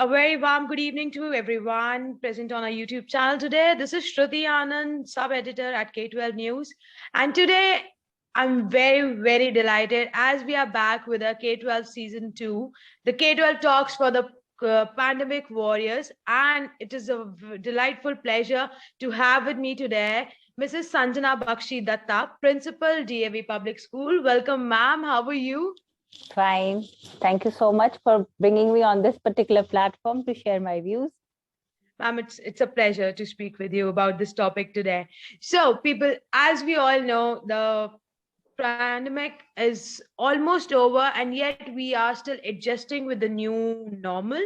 A very warm good evening to everyone present on our YouTube channel today. This is Shruti Anand, sub-editor at K12 News. And today I'm very delighted as we are back with our K12 Season 2, the K12 Talks for the Pandemic Warriors. And it is a delightful pleasure to have with me today Mrs. Sanjana Bakshi Datta, Principal, D.A.V Public School. Welcome, ma'am. How are you? Fine. Thank you so much for bringing me on this particular platform to share my views. Ma'am, it's a pleasure to speak with you about this topic today. So, people, as we all know, the pandemic is almost over, and yet we are still adjusting with the new normal.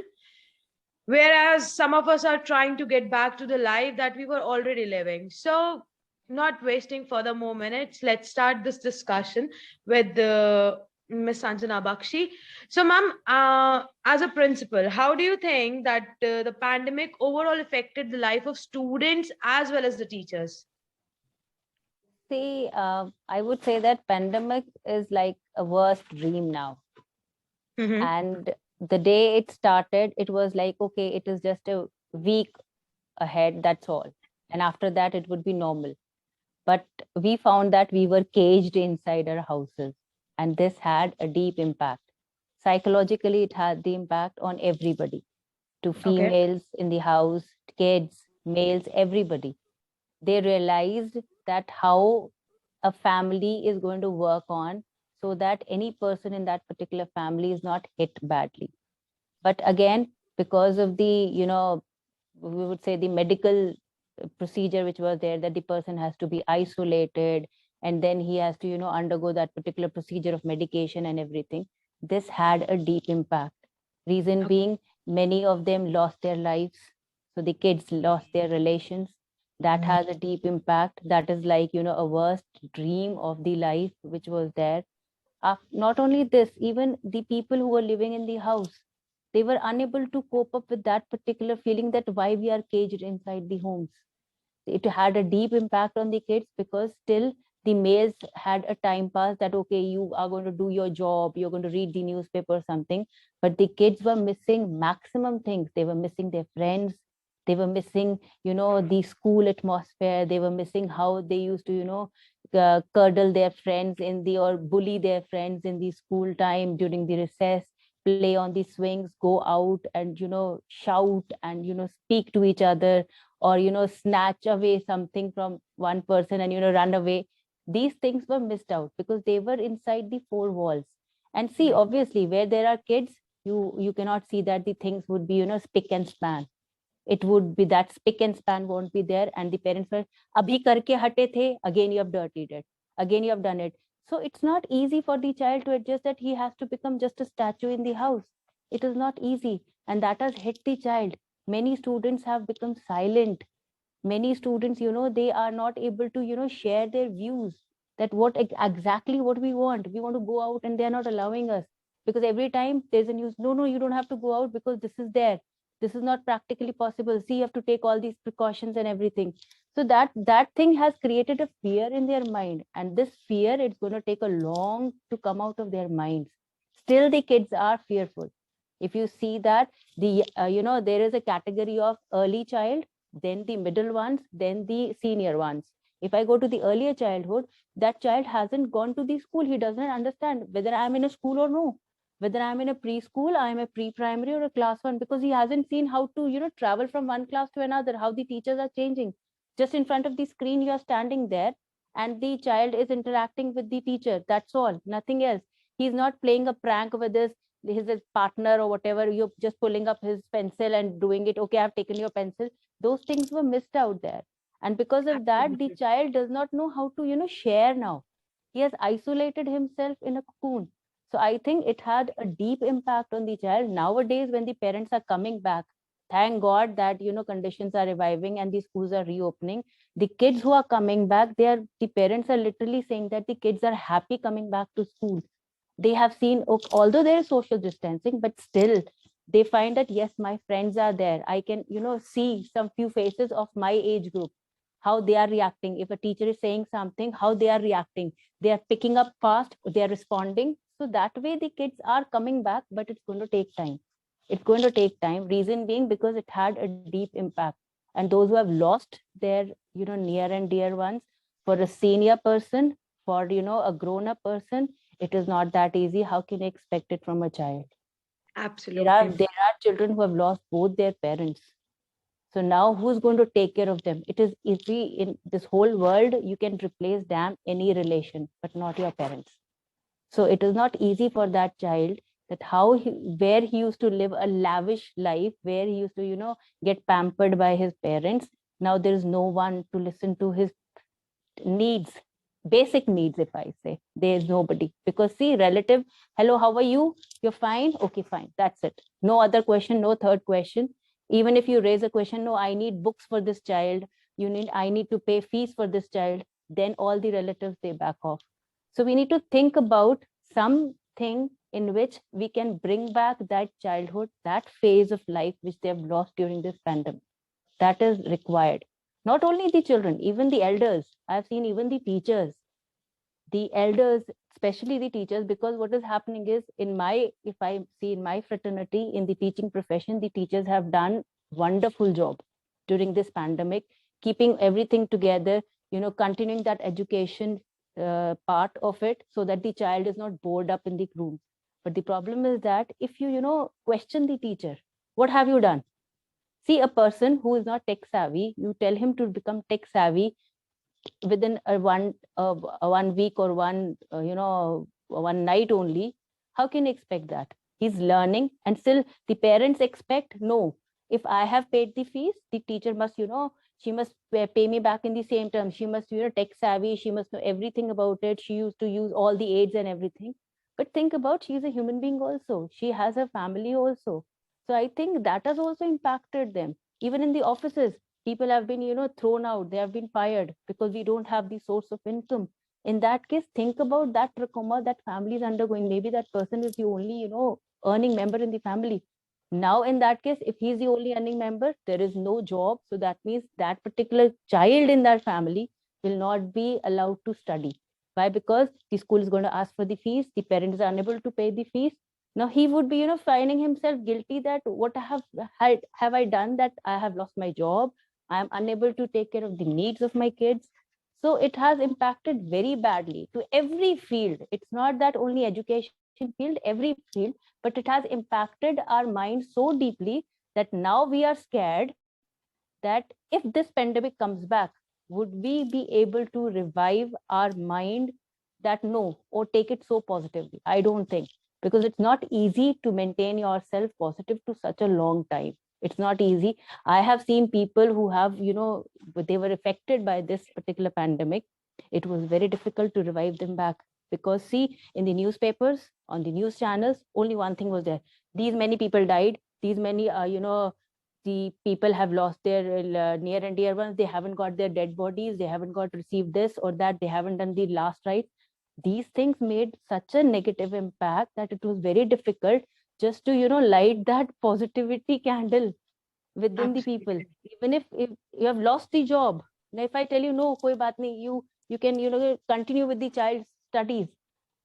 Whereas some of us are trying to get back to the life that we were already living. So, not wasting further more minutes, let's start this discussion with the Miss Sanjana Bakshi. So, ma'am, as a principal, how do you think that the pandemic overall affected the life of students as well as the teachers? See, I would say that pandemic is like a worst dream now. Mm-hmm. And the day it started, it was like, okay, it is just a week ahead, that's all. And after that, it would be normal. But we found that we were caged inside our houses. And this had a deep impact. Psychologically, it had the impact on everybody, to Okay. females in the house, kids, males, everybody. They realized that how a family is going to work on so that any person in that particular family is not hit badly. But again, because of the, we would say the medical procedure which was there, that the person has to be isolated and then he has to, undergo that particular procedure of medication and everything. This had a deep impact. Reason being, many of them lost their lives. So the kids lost their relations. That has a deep impact. That is like, a worst dream of the life which was there. Not only this, even the people who were living in the house, they were unable to cope up with that particular feeling that why we are caged inside the homes. It had a deep impact on the kids because still the males had a time pass that, okay, you are going to do your job, you're going to read the newspaper or something. But the kids were missing maximum things. They were missing their friends. They were missing, the school atmosphere. They were missing how they used to, cuddle their friends in the, or bully their friends in the school time during the recess, play on the swings, go out and, shout and, speak to each other, or snatch away something from one person and run away. These things were missed out because they were inside the four walls. And see, obviously, where there are kids, you cannot see that the things would be spick and span. It would be that spick and span won't be there, and the parents were abhi karke hate the, again you have dirtied it, again you have done it. So it's not easy for the child to adjust that he has to become just a statue in the house. It is not easy, and that has hit the child. Many students have become silent. Many students, they are not able to share their views, that what exactly what we want to go out and they're not allowing us, because every time there's a news, no, you don't have to go out because this is there, this is not practically possible, see, you have to take all these precautions and everything. So that thing has created a fear in their mind, and this fear, it's going to take a long to come out of their minds. Still the kids are fearful. If you see that the there is a category of early child, then the middle ones, then the senior ones. If I go to the earlier childhood, that child hasn't gone to the school. He doesn't understand whether I'm in a school or no, whether I'm in a preschool, I'm a pre-primary or a class one, because he hasn't seen how to, travel from one class to another, how the teachers are changing. Just in front of the screen, you are standing there and the child is interacting with the teacher. That's all, nothing else. He's not playing a prank with his partner or whatever. You're just pulling up his pencil and doing it. Okay, I've taken your pencil. Those things were missed out there. And because of that, the child does not know how to, share now. He has isolated himself in a cocoon. So I think it had a deep impact on the child. Nowadays, when the parents are coming back, thank God that, conditions are reviving and the schools are reopening. The kids who are coming back, the parents are literally saying that the kids are happy coming back to school. They have seen, although there is social distancing, but still they find that, yes, my friends are there. I can, see some few faces of my age group, how they are reacting. If a teacher is saying something, how they are reacting. They are picking up fast, they are responding. So that way the kids are coming back, but it's going to take time. It's going to take time. Reason being because it had a deep impact. And those who have lost their, near and dear ones, for a senior person, for, a grown up person, it is not that easy. How can you expect it from a child? Absolutely. There are children who have lost both their parents. So now who's going to take care of them? It is easy in this whole world, you can replace damn any relation, but not your parents. So it is not easy for that child, that where he used to live a lavish life, where he used to, get pampered by his parents. Now there is no one to listen to his needs, basic needs. If I say, there's nobody, because see, relative, hello, how are you, you're fine, okay, fine, that's it. No other question, no third question. Even if you raise a question, no, I need books for this child, I need to pay fees for this child, then all the relatives, they back off. So we need to think about something in which we can bring back that childhood, that phase of life which they have lost during this pandemic. That is required. Not only the children, even the elders. I've seen even the teachers, the elders, especially the teachers, because what is happening is, if I see in my fraternity, in the teaching profession, the teachers have done wonderful job during this pandemic, keeping everything together, continuing that education part of it, so that the child is not bored up in the room. But the problem is that if you question the teacher, what have you done? See, a person who is not tech savvy, you tell him to become tech savvy within a 1 week or one night only. How can you expect that? He's learning, and still the parents expect, no, if I have paid the fees, the teacher must, she must pay me back in the same term. She must, tech savvy, she must know everything about it, she used to use all the aids and everything. But think about, she's a human being also, she has a family also. So I think that has also impacted them. Even in the offices, people have been, thrown out, they have been fired because we don't have the source of income. In that case, think about that trauma that family is undergoing. Maybe that person is the only, earning member in the family. Now in that case, if he's the only earning member, there is no job, so that means that particular child in that family will not be allowed to study. Why? Because the school is going to ask for the fees, the parents are unable to pay the fees. Now he would be, finding himself guilty, that what have I done, that I have lost my job, I am unable to take care of the needs of my kids. So it has impacted very badly to every field. It's not that only education field, every field, but it has impacted our mind so deeply that now we are scared that if this pandemic comes back, would we be able to revive our mind, that no, or take it so positively? I don't think, because it's not easy to maintain yourself positive to such a long time. It's not easy. I have seen people who have, they were affected by this particular pandemic. It was very difficult to revive them back, because see, in the newspapers, on the news channels, only one thing was there: these many people died, these many the people have lost their near and dear ones, they haven't got their dead bodies, they haven't got received this or that, they haven't done the last rites. These things made such a negative impact that it was very difficult just to light that positivity candle within the people. Absolutely. Even if you have lost the job, now if I tell you, no, koi baat nahi, you can continue with the child's studies,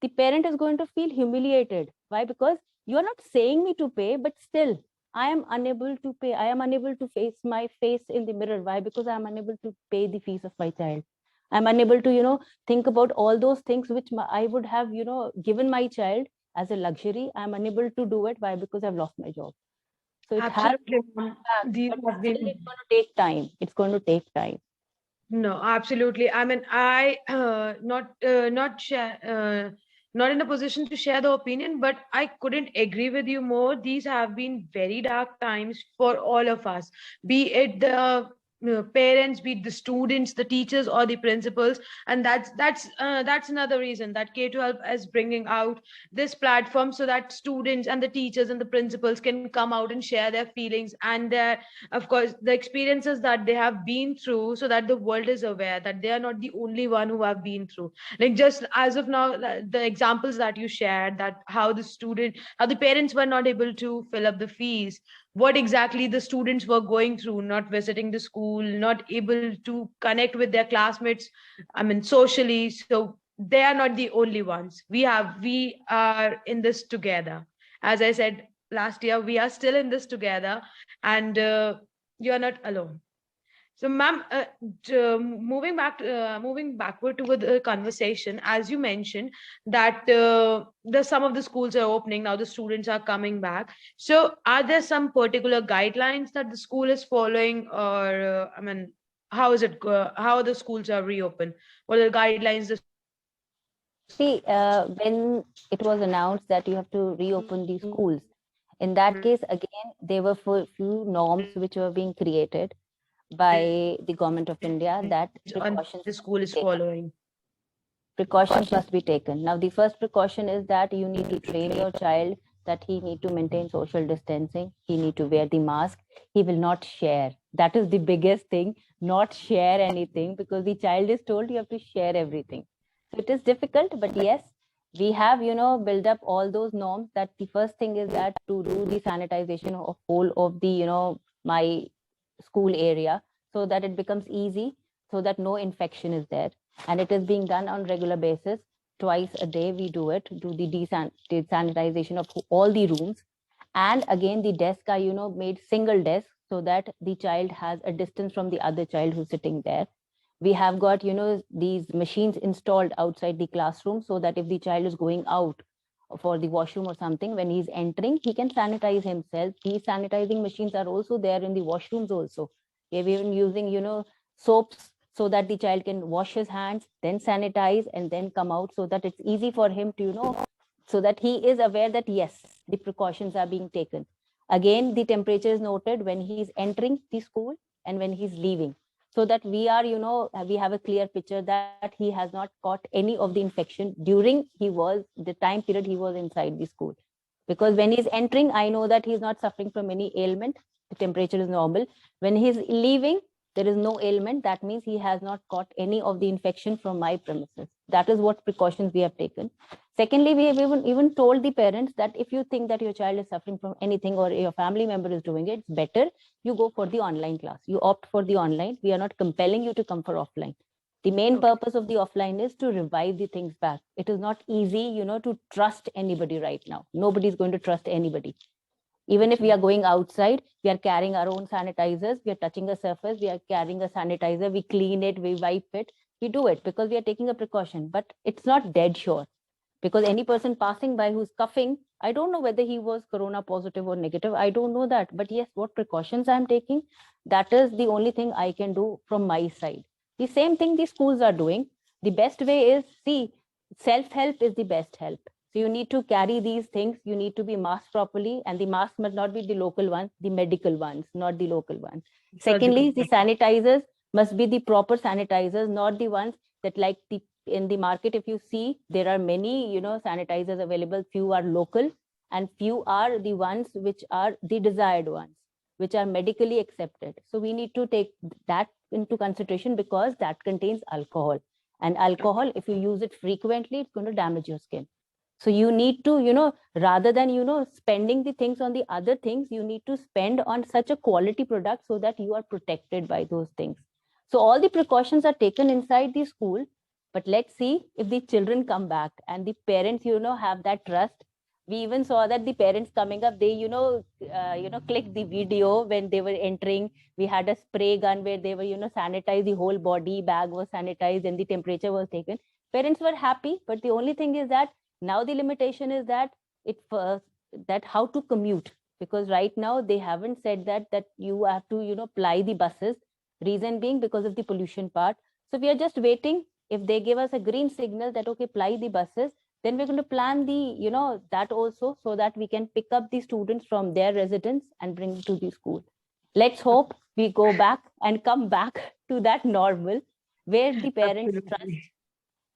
the parent is going to feel humiliated. Why? Because you are not saying me to pay, but still I am unable to pay, I am unable to face my face in the mirror. Why? Because I am unable to pay the fees of my child. I'm unable to think about all those things which I would have given my child as a luxury. I'm unable to do it. Why? Because I've lost my job. So it has Absolutely. impact, These but have still been it's going to take time. It's going to take time. no, absolutely. I mean, I not in a position to share the opinion, but I couldn't agree with you more. These have been very dark times for all of us, be it the parents, be it the students, the teachers, or the principals. And that's another reason that K12 is bringing out this platform, so that students and the teachers and the principals can come out and share their feelings and their, of course, the experiences that they have been through, so that the world is aware that they are not the only one who have been through. Like, just as of now, the examples that you shared, that how the parents were not able to fill up the fees, what exactly the students were going through, not visiting the school, not able to connect with their classmates, I mean, socially. So they are not the only ones. We are in this together. As I said, last year. We are still in this together, and you are not alone. So, ma'am, moving backward to the conversation, as you mentioned that the some of the schools are opening now, the students are coming back. So, are there some particular guidelines that the school is following, or I mean, how is it? How the schools are reopened? What are the guidelines the school is following? See, when it was announced that you have to reopen these schools, in that case, again, there were few norms which were being created by the government of India that On precautions the must school be is taken. following. Precautions must be taken. Now, the first precaution is that you need to train your child that he need to maintain social distancing. He need to wear the mask. He will not share. That is the biggest thing. Not share anything because the child is told you have to share everything. So it is difficult, but yes, we have build up all those norms. That the first thing is that to do the sanitization of whole of the my school area so that it becomes easy, so that no infection is there, and it is being done on regular basis. Twice a day we do it, do the desanitization of all the rooms. And again, the desk are made single desk so that the child has a distance from the other child who's sitting there. We have got these machines installed outside the classroom so that if the child is going out for the washroom or something, when he's entering he can sanitize himself. These sanitizing machines are also there in the washrooms also. We're even using soaps so that the child can wash his hands, then sanitize, and then come out, so that it's easy for him to so that he is aware that yes, the precautions are being taken. Again, the temperature is noted when he's entering the school and when he's leaving, so that we are we have a clear picture that he has not caught any of the infection during the time period he was inside the school. Because when he's entering, I know that he's not suffering from any ailment, the temperature is normal. When he's leaving, there is no ailment, that means he has not caught any of the infection from my premises. That is what precautions we have taken. Secondly, we have even told the parents that if you think that your child is suffering from anything or your family member is doing it, it's better you go for the online class. You opt for the online. We are not compelling you to come for offline. The main Okay. purpose of the offline is to revive the things back. It is not easy to trust anybody right now. Nobody is going to trust anybody. Even if we True. are going outside, we are carrying our own sanitizers. We are touching a surface, we are carrying a sanitizer, we clean it, we wipe it. We do it because we are taking a precaution, but it's not dead sure. Because any person passing by who's coughing, I don't know whether he was corona positive or negative, I don't know that. But yes, what precautions I'm taking, that is the only thing I can do from my side. The same thing the schools are doing. The best way is, see, self help is the best help. So you need to carry these things, you need to be masked properly, and the mask must not be the local ones, the medical ones, not the local ones. Surgical. Secondly, the sanitizers must be the proper sanitizers, not the ones that, like, the in the market, if you see, there are many sanitizers available. Few are local and few are the ones which are the desired ones, which are medically accepted. So we need to take that into consideration, because that contains alcohol, and alcohol, if you use it frequently, it's going to damage your skin. So you need to rather than spending the things on the other things, you need to spend on such a quality product so that you are protected by those things. So all the precautions are taken inside the school. But let's see if the children come back and the parents have that trust. We even saw that the parents coming up, they clicked the video when they were entering. We had a spray gun where they were sanitize the whole body, bag was sanitized, and the temperature was taken. Parents were happy, but the only thing is that now the limitation is that that how to commute, because right now they haven't said that you have to ply the buses. Reason being because of the pollution part. So we are just waiting. If they give us a green signal that okay, ply the buses, then we're going to plan the that also, so that we can pick up the students from their residence and bring to the school. Let's hope we go back and come back to that normal, where the parents trust Absolutely.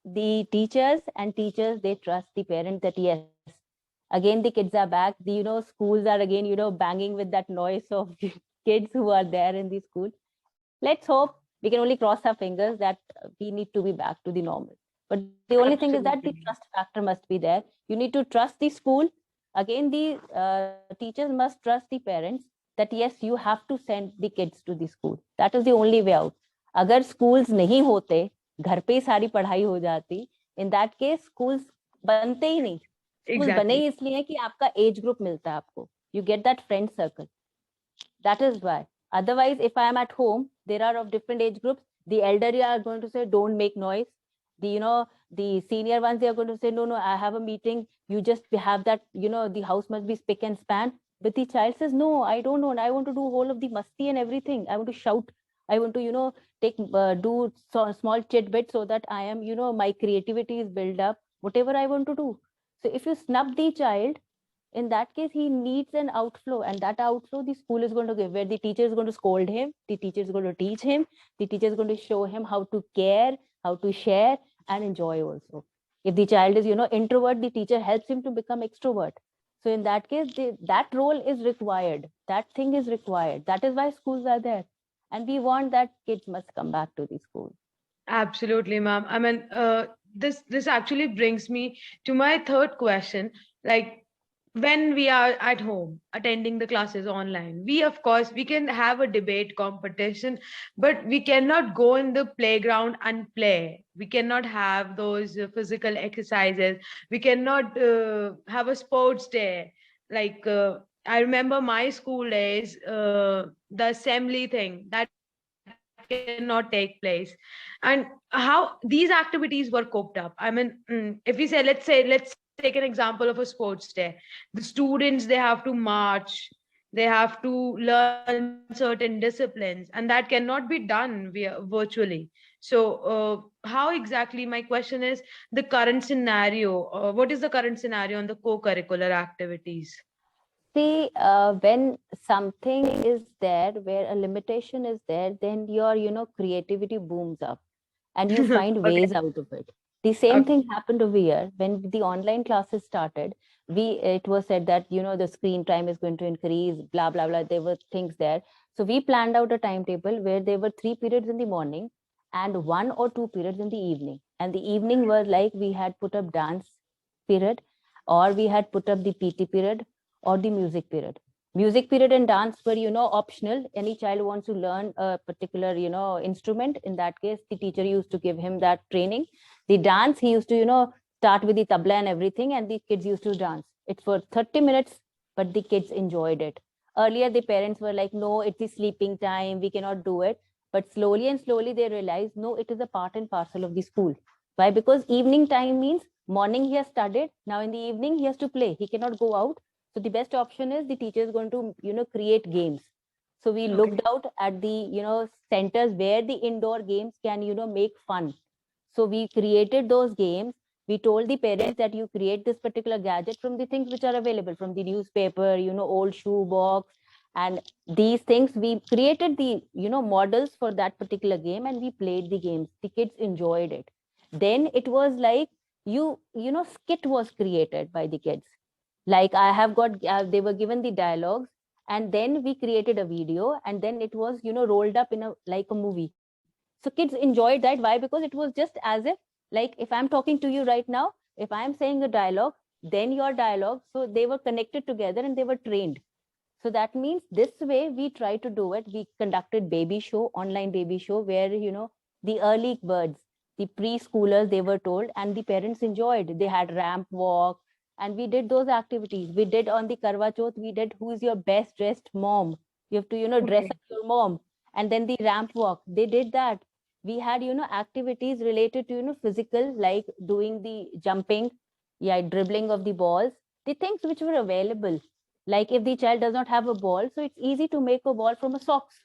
the teachers, and teachers, they trust the parents that yes, again the kids are back. The schools are again banging with that noise of kids who are there in the school. Let's hope. We can only cross our fingers that we need to be back to the normal. But the only thing is that the Absolutely. trust factor must be there. You need to trust the school. Again, the teachers must trust the parents that yes, you have to send the kids to the school. That is the only way out. अगर schools नहीं होते, घर पे ही सारी पढ़ाई हो जाती, in that case schools बनते ही नहीं. Schools बने Exactly. ही इसलिए कि आपका age group मिलता है आपको. You get that friend circle. That is why. Otherwise, if I am at home, there are of different age groups. The elderly are going to say, don't make noise. The senior ones, they are going to say, no, I have a meeting. You just have that, the house must be spick and span. But the child says, no, I don't want. I want to do whole of the musty and everything. I want to shout. I want to, do small tidbits so that I am, my creativity is built up, whatever I want to do. So if you snub the child, in that case he needs an outflow, and that outflow the school is going to give, where the teacher is going to scold him, the teacher is going to teach him, the teacher is going to show him how to care, how to share and enjoy also. If the child is introvert, the teacher helps him to become extrovert. So in that case, that role is required, that thing is required. That is why schools are there, and we want that kids must come back to the school. Absolutely, ma'am. I mean, this actually brings me to my third question. Like, when we are at home attending the classes online, we of course we can have a debate competition, but we cannot go in the playground and play. We cannot have those physical exercises. We cannot have a sports day. Like, I remember my school days, the assembly thing that cannot take place, and how these activities were coped up. I mean, if we say, let's take an example of a sports day. The students, they have to march, they have to learn certain disciplines, and that cannot be done virtually. So how exactly, my question is, the current scenario, what is the current scenario on the co-curricular activities? See, when something is there where a limitation is there, then your, creativity booms up and you find Okay. ways out of it. The same Okay. thing happened over here when the online classes started. It was said that, the screen time is going to increase, blah, blah, blah. There were things there. So we planned out a timetable where there were 3 periods in the morning and 1 or 2 periods in the evening. And the evening was like we had put up dance period, or we had put up the PT period, or the music period. Music period and dance were, optional. Any child wants to learn a particular, instrument. In that case, the teacher used to give him that training. The dance, he used to, start with the tabla and everything, and the kids used to dance. It's for 30 minutes, but the kids enjoyed it. Earlier, the parents were like, no, it's the sleeping time. We cannot do it. But slowly and slowly, they realized, no, it is a part and parcel of the school. Why? Because evening time means morning he has studied. Now in the evening, he has to play. He cannot go out. So the best option is the teacher is going to, create games. So we Okay. looked out at the, centers where the indoor games can, make fun. So we created those games. We told the parents that you create this particular gadget from the things which are available from the newspaper, old shoe box. And these things, we created the, models for that particular game, and we played the games. The kids enjoyed it. Then it was like skit was created by the kids. Like I have got, they were given the dialogues, and then we created a video, and then it was, rolled up in a like a movie. So kids enjoyed that. Why? Because it was just as if, like, if I'm talking to you right now, if I'm saying a dialogue, then your dialogue. So they were connected together and they were trained. So that means this way we try to do it. We conducted baby show, online baby show, where, the early birds, the preschoolers, they were told, and the parents enjoyed. They had ramp walk, and we did those activities. We did on the Karwa Chauth, we did who is your best dressed mom. You have to, dress Okay. up your mom, and then the ramp walk. They did that. We had, activities related to, physical, like doing the jumping, yeah, dribbling of the balls, the things which were available. Like if the child does not have a ball, so it's easy to make a ball from a socks.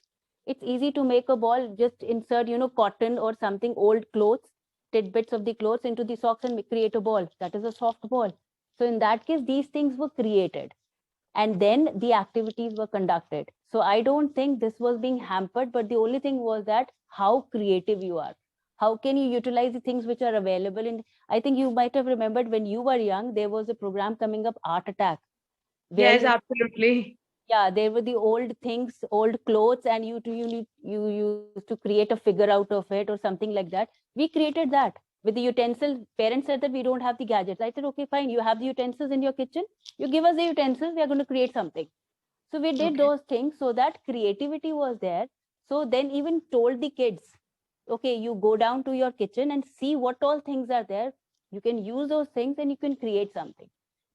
It's easy to make a ball, just insert, cotton or something, old clothes, tidbits of the clothes into the socks and create a ball. That is a soft ball. So in that case, these things were created, and then the activities were conducted. So I don't think this was being hampered, but the only thing was that how creative you are. How can you utilize the things which are available? And I think you might have remembered when you were young, there was a program coming up, Art Attack, where Yes, absolutely. yeah, there were the old things, old clothes, and you used to create a figure out of it or something like that. We created that with the utensil. Parents said that we don't have the gadgets. I said, okay, fine, you have the utensils in your kitchen, you give us the utensils, we are going to create something. So we did Okay. those things, so that creativity was there. So then even told the kids, okay, you go down to your kitchen and see what all things are there. You can use those things and you can create something.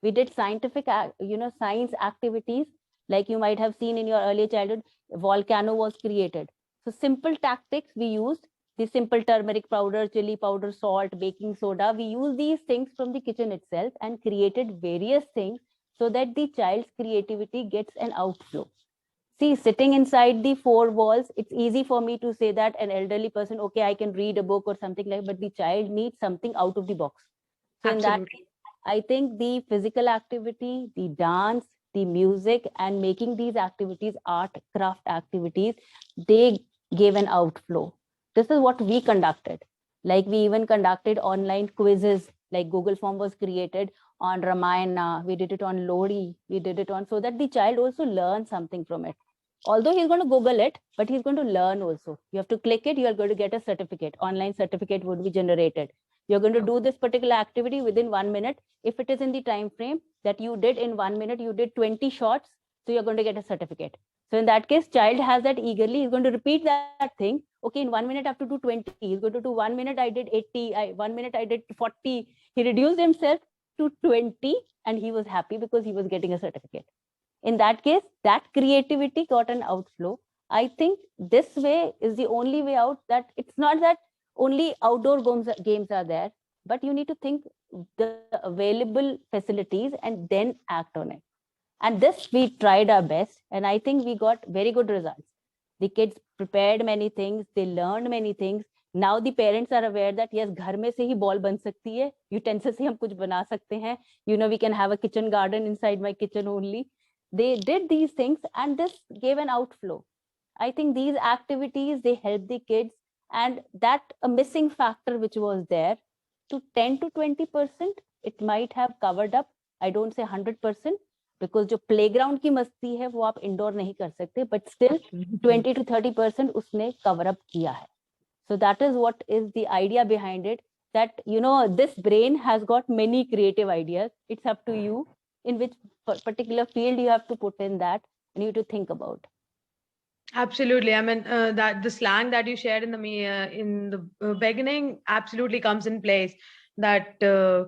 We did scientific, science activities. Like you might have seen in your early childhood, a volcano was created. So simple tactics we used, the simple turmeric powder, chili powder, salt, baking soda, we use these things from the kitchen itself and created various things so that the child's creativity gets an outflow. See, sitting inside the four walls, it's easy for me to say that an elderly person, okay, I can read a book or something like, but the child needs something out of the box. So in that, Absolutely. I think the physical activity, the dance, the music, and making these activities art, craft activities, they gave an outflow. This is what we conducted. Like we even conducted online quizzes, like Google Form was created on Ramayana, we did it on Lodi, we did it on, so that the child also learns something from it. Although he's going to Google it, but he's going to learn also. You have to click it, you are going to get a certificate. Online certificate would be generated. You're going to do this particular activity within 1 minute. If it is in the time frame that you did in 1 minute, you did 20 shots, so you're going to get a certificate. So in that case, child has that eagerly. He's going to repeat that thing. Okay, in 1 minute I have to do 20. He's going to do 1 minute I did 80. 1 minute I did 40. He reduced himself to 20, and he was happy because he was getting a certificate. In that case, that creativity got an outflow. I think this way is the only way out. That it's not that only outdoor games are there, but you need to think the available facilities and then act on it. And this we tried our best, and I think we got very good results. The kids prepared many things, they learned many things. Now the parents are aware that yes, घर में से ही ball बन सकती है, utensils से हम कुछ बना सकते हैं. You know, we can have a kitchen garden inside my kitchen only. They did these things, and this gave an outflow. I think these activities, they help the kids, and that a missing factor which was there, to 10 to 20%, it might have covered up. I don't say 100%, because जो playground की मस्ती है वो आप indoor नहीं कर सकते, but still 20 to 30% उसने cover up किया है. So that is what is the idea behind it, that you know, this brain has got many creative ideas. It's up to you in which particular field you have to put in that, and you have to think about. Absolutely. I mean, that the slang that you shared in the beginning absolutely comes in place. That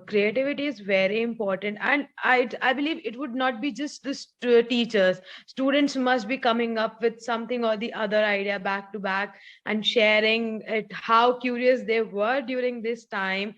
creativity is very important, and I believe it would not be just the teachers. Students must be coming up with something or the other idea back to back and sharing it. How curious they were during this time,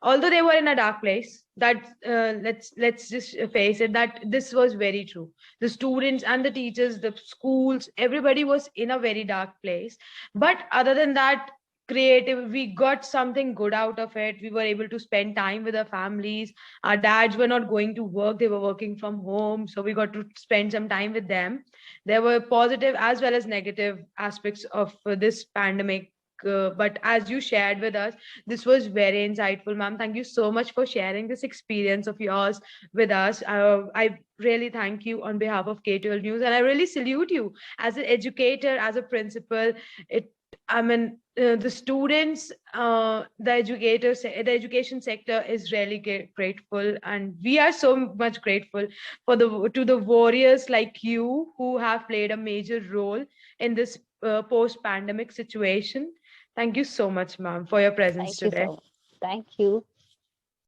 although they were in a dark place. That let's just face it, that this was very true. The students and the teachers, the schools, everybody was in a very dark place. But other than that, creative, we got something good out of it. We were able to spend time with our families. Our dads were not going to work, they were working from home, so we got to spend some time with them. There were positive as well as negative aspects of this pandemic, but as you shared with us, this was very insightful, ma'am. Thank you so much for sharing this experience of yours with us. I really thank you on behalf of K12 News, and I really salute you as an educator, as a principal. It, I mean, the students, the educators, the education sector is really grateful, and we are so much grateful for the to the warriors like you who have played a major role in this post-pandemic situation. Thank you so much, ma'am, for your presence Thank you today. so much. Thank you.